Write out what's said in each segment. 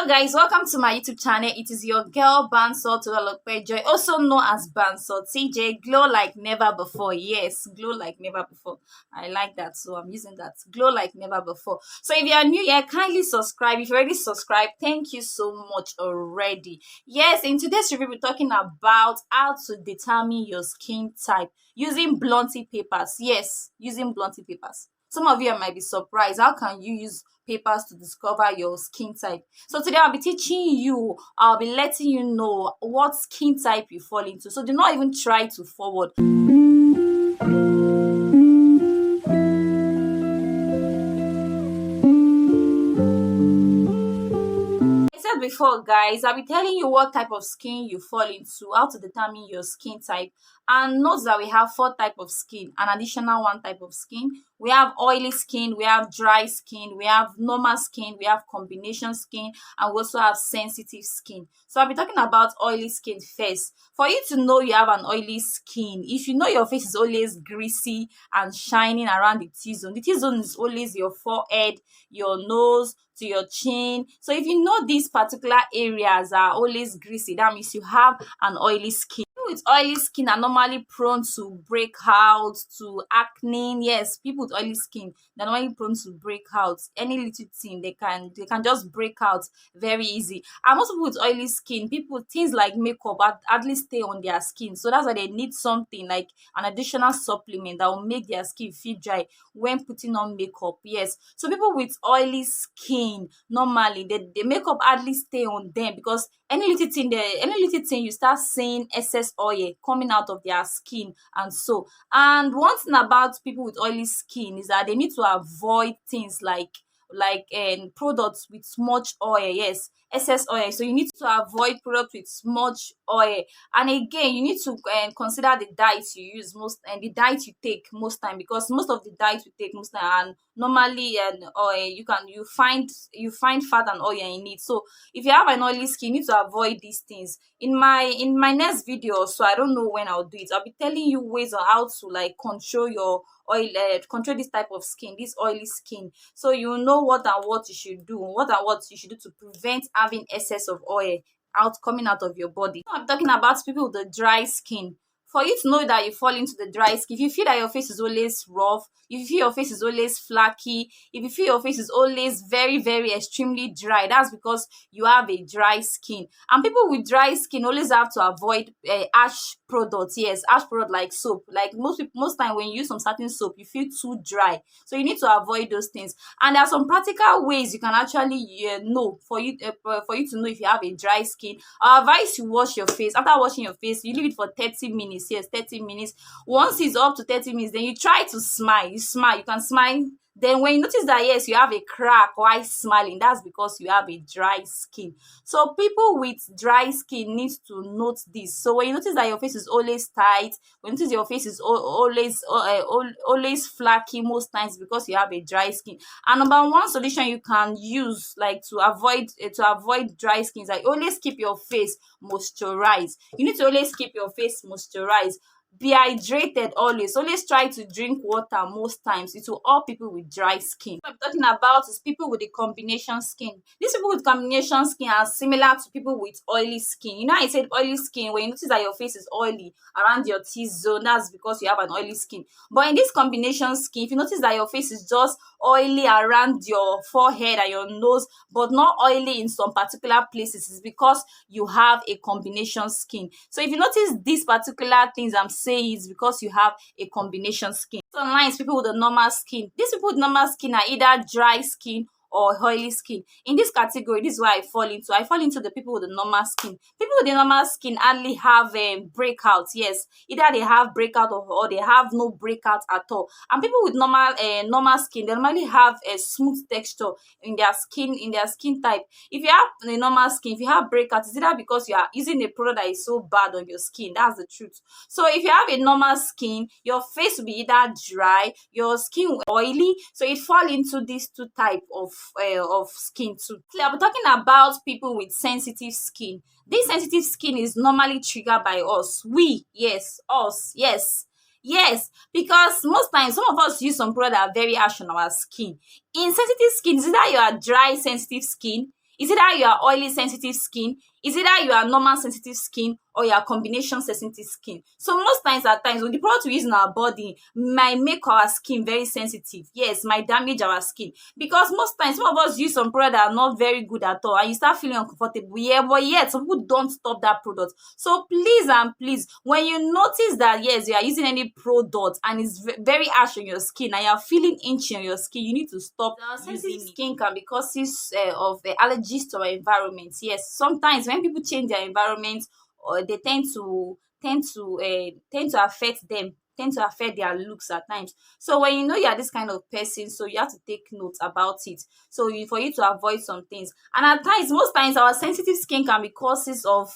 Hello guys, welcome to my YouTube channel. It is your girl BansoTJ, also known as BansoTJ. Glow like never before. Yes, glow like never before. I like that, so I'm using that. Glow like never before. So if you are new here, kindly subscribe. If you already subscribed, thank you so much already. Yes, in today's review, we're talking about how to determine your skin type using blotting papers. Yes, using blotting papers. Some of you might be surprised. How can you use papers to discover your skin type? So today I'll be teaching you, I'll be letting you know what skin type you fall into. So do not even try to forward. Before, guys, I'll be telling you what type of skin you fall into, how to determine your skin type. And note that we have 4 types of skin, an additional 1 type of skin. We have oily skin, we have dry skin, we have normal skin, we have combination skin, and we also have sensitive skin. So I'll be talking about oily skin first. For you to know you have an oily skin, if you know your face is always greasy and shining around the T-zone. The T-zone is always your forehead, your nose, to your chin. So if you know these particular areas are always greasy, that means you have an oily skin. People with oily skin are normally prone to breakouts, to acne. Yes, people with oily skin, they're normally prone to breakouts. Any little thing they can just break out very easy. And most people with oily skin, things like makeup hardly stay on their skin. So that's why they need something like an additional supplement that will make their skin feel dry when putting on makeup. Yes. So people with oily skin, normally the makeup hardly stay on them because any little thing you start seeing excess oil coming out of their skin. And one thing about people with oily skin is that they need to avoid things like products with much oil. Yes, excess oil. So you need to avoid products with much oil. And again, you need to consider the diet you use most and the diet you take most time, because most of the diet you take most time, and normally oil, you find fat and oil in it. So if you have an oily skin, you need to avoid these things. In my next video, so I don't know when I'll do it, I'll be telling you ways on how to like control your oil, control this type of skin, this oily skin, so you know what you should do, to prevent having excess of oil coming out of your body. I'm talking about people with the dry skin. For you to know that you fall into the dry skin, if you feel that your face is always rough, if you feel your face is always flaky, if you feel your face is always very, very extremely dry, that's because you have a dry skin. And people with dry skin always have to avoid harsh products. Yes, harsh product like soap. Like most time when you use some certain soap, you feel too dry. So you need to avoid those things. And there are some practical ways you can actually know for you to know if you have a dry skin. I advise you wash your face. After washing your face, you leave it for 30 minutes. Yes, 30 minutes. Once it's up to 30 minutes, then you try to smile. You can smile. Then when you notice that yes, you have a crack while smiling, that's because you have a dry skin. So people with dry skin need to note this. So when you notice that your face is always tight, when you notice your face is always flaky most times, because you have a dry skin. And number one solution you can use like to avoid dry skin is like always keep your face moisturized. You need to always keep your face moisturized. Be hydrated always. Always try to drink water most times. It will help people with dry skin. What I'm talking about is people with the combination skin. These people with combination skin are similar to people with oily skin. You know, I said oily skin, when you notice that your face is oily around your T-zone, that's because you have an oily skin. But in this combination skin, if you notice that your face is just oily around your forehead and your nose, but not oily in some particular places, it's because you have a combination skin. So if you notice these particular things I'm saying, is because you have a combination skin. So online is people with a normal skin. These people with normal skin are either dry skin or oily skin. In this category, this is where I fall into. I fall into the people with the normal skin. People with the normal skin hardly have breakouts. Yes, either they have breakout or they have no breakout at all. And people with normal skin, they normally have a smooth texture in their skin type. If you have a normal skin, if you have breakouts, it's either because you are using a product that is so bad on your skin. That's the truth. So if you have a normal skin, your face will be either dry, your skin will be oily. So it falls into these 2 types of skin too. So I'm talking about people with sensitive skin. This sensitive skin is normally triggered by us. Us. Yes, because most times some of us use some products that are very harsh on our skin. In sensitive skin, is either you are dry sensitive skin, Is it that you are oily sensitive skin? Is it that you are normal sensitive skin, or you are combination sensitive skin? So most times, at times, when the product we use in our body might make our skin very sensitive. Yes, might damage our skin, because most times some of us use some product that are not very good at all, and you start feeling uncomfortable. Yeah, but yet some people don't stop that product. So please and please, when you notice that yes, you are using any product and it's very harsh on your skin and you are feeling itchy on your skin, you need to stop using it. Skin can be causes of allergies to our environment. Yes, sometimes when people change their environment, or they tend to affect them, tend to affect their looks at times. So when you know you are this kind of person, so you have to take note about it, so for you to avoid some things. And at times, most times, our sensitive skin can be causes of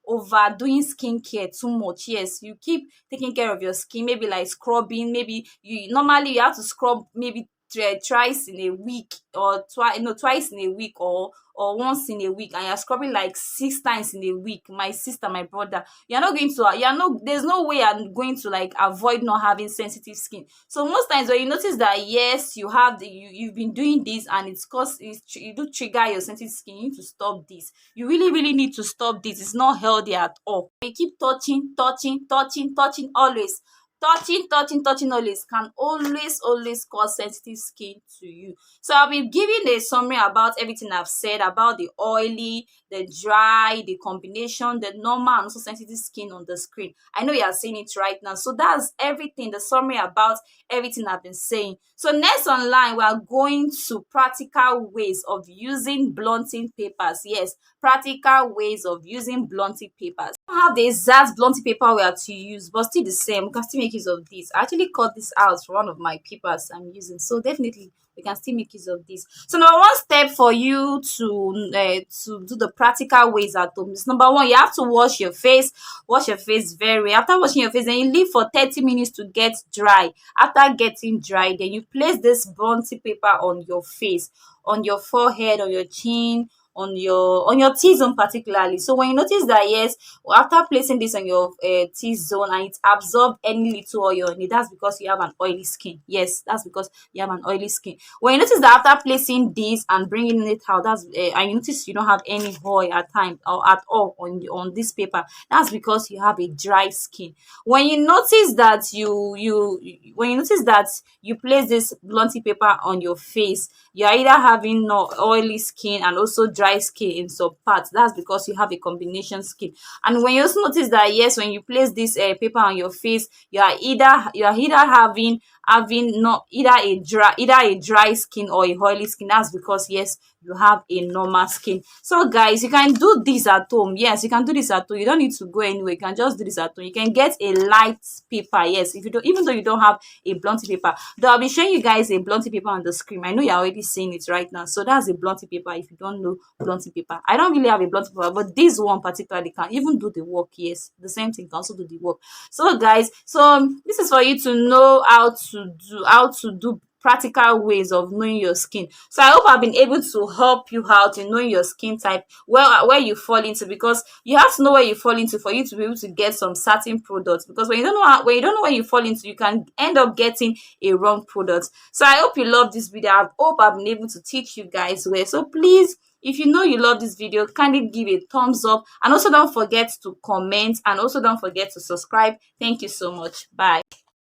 overdoing skincare too much. Yes, you keep taking care of your skin, maybe like scrubbing. Maybe you have to scrub maybe thrice in a week, or twice in a week, or once in a week, and you're scrubbing like 6 times in a week. My sister, my brother, there's no way I'm going to like avoid not having sensitive skin. So most times when you notice that yes, you've been doing this and you do trigger your sensitive skin, you need to stop this. You really need to stop this. It's not healthy at all. You keep touching always. Touching always can always cause sensitive skin to you. So I'll be giving a summary about everything I've said about the oily, the dry, the combination, the normal, and also sensitive skin on the screen. I know you are seeing it right now. So that's everything, the summary about everything I've been saying. So next online, we are going to practical ways of using blotting papers. Yes, practical ways of using blotting papers. I don't have the exact blotting paper we are to use, but still the same. We can still make use of this. I actually cut this out for one of my papers I'm using, so definitely we can still make use of this. So number one step for you to do the practical ways at home is, number one, you have to wash your face. Wash your face very well. After washing your face, then you leave for 30 minutes to get dry. After getting dry, then you place this blotting paper on your face, on your forehead, on your chin, on your T-zone particularly. So when you notice that yes, after placing this on your T-zone and it absorb any little oil on it, that's because you have an oily skin. Yes, that's because you have an oily skin. When you notice that after placing this and bringing it out, and you notice you don't have any oil at time or at all on this paper, that's because you have a dry skin. When you notice that you place this blotting paper on your face, you are either having no oily skin and also dry skin in some parts. That's because you have a combination skin. And when you also notice that yes, when you place this paper on your face, you are either having not either a dry skin or a oily skin. That's because yes, you have a normal skin. So guys, you can do this at home. Yes, you can do this at home. You don't need to go anywhere. You can just do this at home. You can get a light paper. Yes, if you don't, even though you don't have a blotting paper, though I'll be showing you guys a blotting paper on the screen. I know you're already seeing it right now. So that's a blotting paper. If you don't know blotting paper, I don't really have a blotting paper, but this one particularly can even do the work. Yes, the same thing can also do the work. So guys, this is for you to know how to do practical ways of knowing your skin. So I hope I've been able to help you out in knowing your skin type, where you fall into, because you have to know where you fall into for you to be able to get some certain products. Because when you don't know where you fall into, you can end up getting a wrong product. So I hope you love this video. I hope I've been able to teach you guys well. So please, if you know you love this video, kindly give a thumbs up, and also don't forget to comment, and also don't forget to subscribe. Thank you so much. Bye.